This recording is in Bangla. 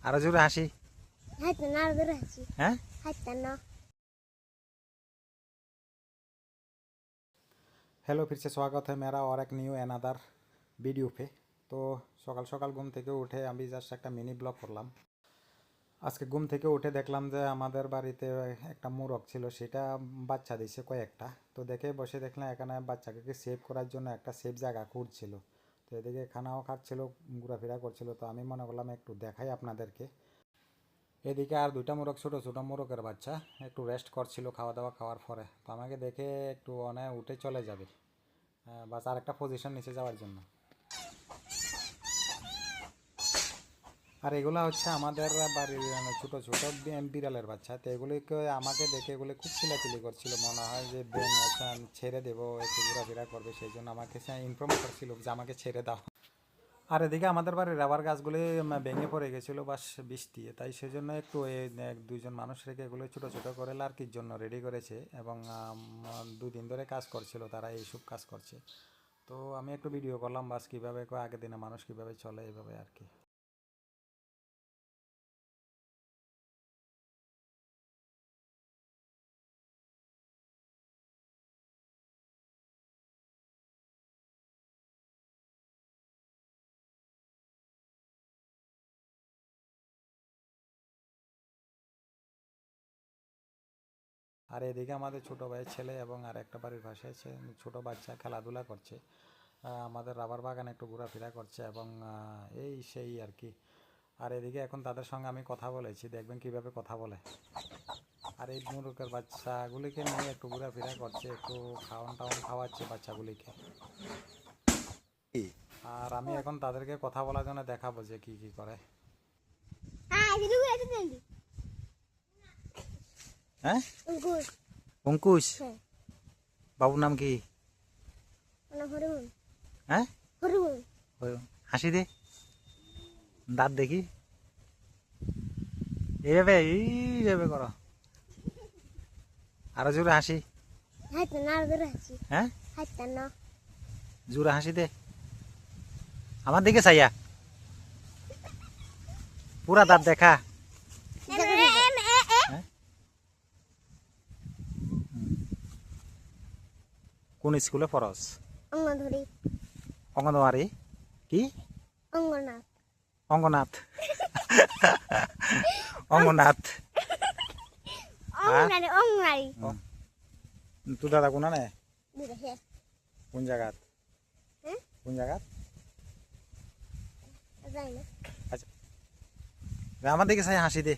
আরো জোরে হাসি। হ্যাঁ, हेलो, फिर से स्वागत है मेरा और एक न्यू अनदर वीडियो पे। तो সকাল সকাল ঘুম থেকে উঠে আমি জাস্ট একটা মিনি ব্লগ করলাম। আজকে ঘুম থেকে উঠে দেখলাম যে আমাদের বাড়িতে একটা মোরগ ছিল, সেটা বাচ্চা দিয়েছে কয়েকটা। তো দেখে বসে দেখলাম এখানে বাচ্চাকে সেভ করার জন্য একটা সেফ জায়গা খুঁজছিল। তো এদিকে খানাও খাচ্ছিল, ঘোরাফেরা করছিল। তো আমি মনে করলাম একটু দেখাই আপনাদেরকে। এদিকে আর দুইটা মোরগ, ছোটো ছোটো মোরগের বাচ্চা একটু রেস্ট করছিল খাওয়া দাওয়া খাওয়ার পরে। তো আমাকে দেখে একটু উঠে চলে যাবে, বাস আর একটা পজিশন নিচে যাওয়ার জন্য। আর এগুলো হচ্ছে আমাদের বাড়ির ছোটো ছোটো বিড়ালের বাচ্চা। তো এগুলিকে আমাকে দেখে এগুলি খুব চিলাচিলি করছিল, মনে হয় যে বেন ছেড়ে দেবো, একটু ঘোরাফেরা করবে, সেই জন্য আমাকে ইনফর্ম করছিল যে আমাকে ছেড়ে দাও। আর এদিকে আমাদের বাড়ির রাবার গাছগুলি ভেঙে পড়ে গেছিলো বাস বৃষ্টি, তাই সেজন্য একটু দুইজন মানুষ রেখে এগুলো ছোটো ছোটো করে লার্কির জন্য রেডি করেছে। এবং 2 দিন ধরে কাজ করছিল, তারা এইসব কাজ করছে। তো আমি একটু ভিডিও করলাম বাস কীভাবে আগের দিনে মানুষ কীভাবে চলে এইভাবে আর কি। আর এদিকে আমাদের ছোটো ভাইয়ের ছেলে এবং আর একটা বাড়ির পাশে ছোটো বাচ্চা খেলাধুলা করছে, আমাদের রাবার বাগানে একটু ঘোরাফেরা করছে এবং এই সেই আর কি। আর এদিকে এখন তাদের সঙ্গে আমি কথা বলেছি, দেখবেন কিভাবে কথা বলে। আর এই মুরগের বাচ্চাগুলিকে নিয়ে একটু ঘোরাফেরা করছে, একটু খাওয়ান টাওয়ান খাওয়াচ্ছে বাচ্চাগুলিকে। আর আমি এখন তাদেরকে কথা বলার জন্য দেখাবো যে কি কি করে। হ্যাঁ, অঙ্কুশ, বাবুর নাম কি? হ্যাঁ, হাসি দে, দাঁত দেখি, এইভাবে করো, আরো জোরে হাসি। হ্যাঁ, জোরে হাসি দে, আমার দিকে চাইয়া, পুরা দাঁত দেখা। কোন স্কুলে পড়স? অঙ্গনওয়াড়ি কি? অঙ্গনাথ। অঙ্গনাথ। তোর দাদা কোন নে? কোন জায়গাত? কোন জায়গাত? আচ্ছা, আমার দিকে চাই হাসি দে।